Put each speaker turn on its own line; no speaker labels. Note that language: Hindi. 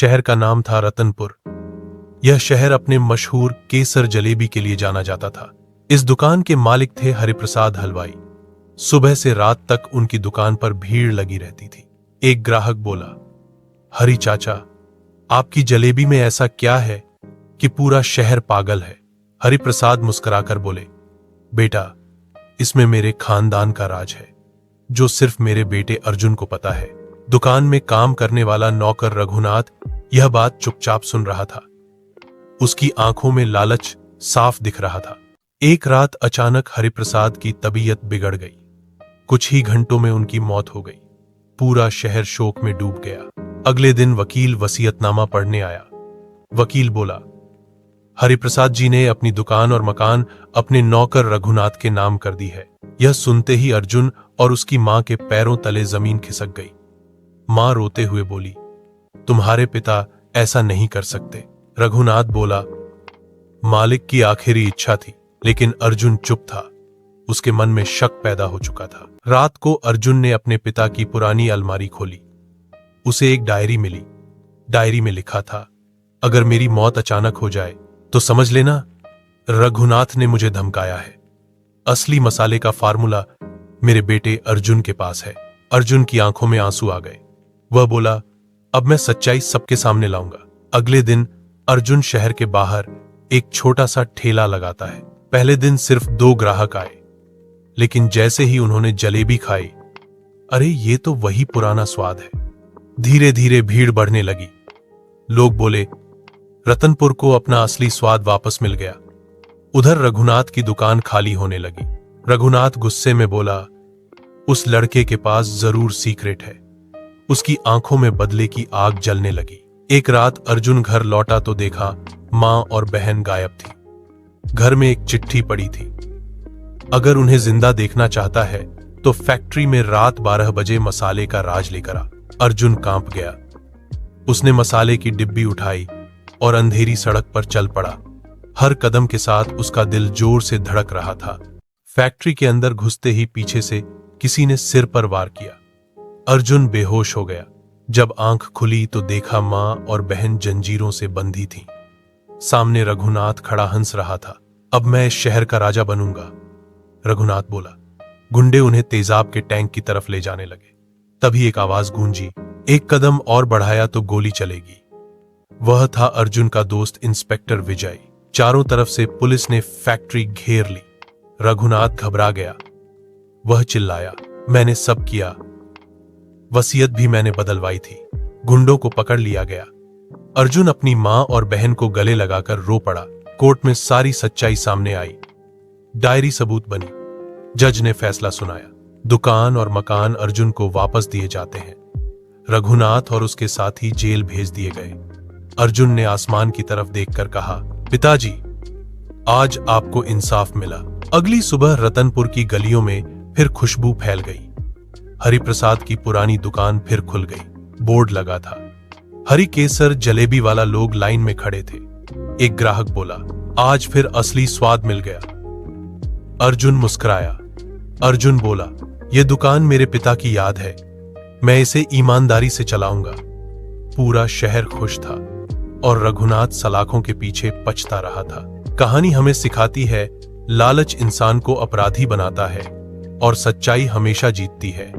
शहर का नाम था रतनपुर। यह शहर अपने मशहूर केसर जलेबी के लिए जाना जाता था। इस दुकान के मालिक थे हरिप्रसाद हलवाई। सुबह से रात तक उनकी दुकान पर भीड़ लगी रहती थी। एक ग्राहक बोला, हरि चाचा, आपकी जलेबी में ऐसा क्या है कि पूरा शहर पागल है? हरिप्रसाद मुस्कुराकर बोले, बेटा, इसमें मेरे खानदान का राज है, जो सिर्फ मेरे बेटे अर्जुन को पता है। दुकान में काम करने वाला नौकर रघुनाथ यह बात चुपचाप सुन रहा था। उसकी आंखों में लालच साफ दिख रहा था। एक रात अचानक हरिप्रसाद की तबीयत बिगड़ गई। कुछ ही घंटों में उनकी मौत हो गई। पूरा शहर शोक में डूब गया। अगले दिन वकील वसीयतनामा पढ़ने आया। वकील बोला, हरिप्रसाद जी ने अपनी दुकान और मकान अपने नौकर रघुनाथ के नाम कर दी है। यह सुनते ही अर्जुन और उसकी मां के पैरों तले जमीन खिसक गई। मां रोते हुए बोली, तुम्हारे पिता ऐसा नहीं कर सकते। रघुनाथ बोला, मालिक की आखिरी इच्छा थी। लेकिन अर्जुन चुप था। उसके मन में शक पैदा हो चुका था। रात को अर्जुन ने अपने पिता की पुरानी अलमारी खोली। उसे एक डायरी मिली। डायरी में लिखा था, अगर मेरी मौत अचानक हो जाए तो समझ लेना रघुनाथ ने मुझे धमकाया है। असली मसाले का फार्मूला मेरे बेटे अर्जुन के पास है। अर्जुन की आंखों में आंसू आ गए। वह बोला, अब मैं सच्चाई सबके सामने लाऊंगा। अगले दिन अर्जुन शहर के बाहर एक छोटा सा ठेला लगाता है। पहले दिन सिर्फ 2 ग्राहक आए, लेकिन जैसे ही उन्होंने जलेबी खाई, अरे ये तो वही पुराना स्वाद है। धीरे धीरे भीड़ बढ़ने लगी। लोग बोले, रतनपुर को अपना असली स्वाद वापस मिल गया। उधर रघुनाथ की दुकान खाली होने लगी। रघुनाथ गुस्से में बोला, उस लड़के के पास जरूर सीक्रेट है। उसकी आंखों में बदले की आग जलने लगी। एक रात अर्जुन घर लौटा तो देखा मां और बहन गायब थी। घर में एक चिट्ठी पड़ी थी, अगर उन्हें जिंदा देखना चाहता है तो फैक्ट्री में रात 12 बजे मसाले का राज लेकर आ। अर्जुन कांप गया। उसने मसाले की डिब्बी उठाई और अंधेरी सड़क पर चल पड़ा। हर कदम के साथ उसका दिल जोर से धड़क रहा था। फैक्ट्री के अंदर घुसते ही पीछे से किसी ने सिर पर वार किया। अर्जुन बेहोश हो गया। जब आंख खुली तो देखा मां और बहन जंजीरों से बंधी थीं। सामने रघुनाथ खड़ा हंस रहा था। अब मैं इस शहर का राजा बनूंगा, रघुनाथ बोला। गुंडे उन्हें तेजाब के टैंक की तरफ ले जाने लगे। तभी एक आवाज गूंजी, एक कदम और बढ़ाया तो गोली चलेगी। वह था अर्जुन का दोस्त इंस्पेक्टर विजय। चारों तरफ से पुलिस ने फैक्ट्री घेर ली। रघुनाथ घबरा गया। वह चिल्लाया, मैंने सब किया, वसीयत भी मैंने बदलवाई थी। गुंडों को पकड़ लिया गया। अर्जुन अपनी मां और बहन को गले लगाकर रो पड़ा। कोर्ट में सारी सच्चाई सामने आई। डायरी सबूत बनी। जज ने फैसला सुनाया, दुकान और मकान अर्जुन को वापस दिए जाते हैं। रघुनाथ और उसके साथी जेल भेज दिए गए। अर्जुन ने आसमान की तरफ देखकर कहा, पिताजी, आज आपको इंसाफ मिला। अगली सुबह रतनपुर की गलियों में फिर खुशबू फैल गई। हरिप्रसाद की पुरानी दुकान फिर खुल गई। बोर्ड लगा था, हरि केसर जलेबी वाला। लोग लाइन में खड़े थे। एक ग्राहक बोला, आज फिर असली स्वाद मिल गया। अर्जुन मुस्कुराया। अर्जुन बोला, यह दुकान मेरे पिता की याद है, मैं इसे ईमानदारी से चलाऊंगा। पूरा शहर खुश था और रघुनाथ सलाखों के पीछे पछता रहा था। कहानी हमें सिखाती है, लालच इंसान को अपराधी बनाता है और सच्चाई हमेशा जीतती है।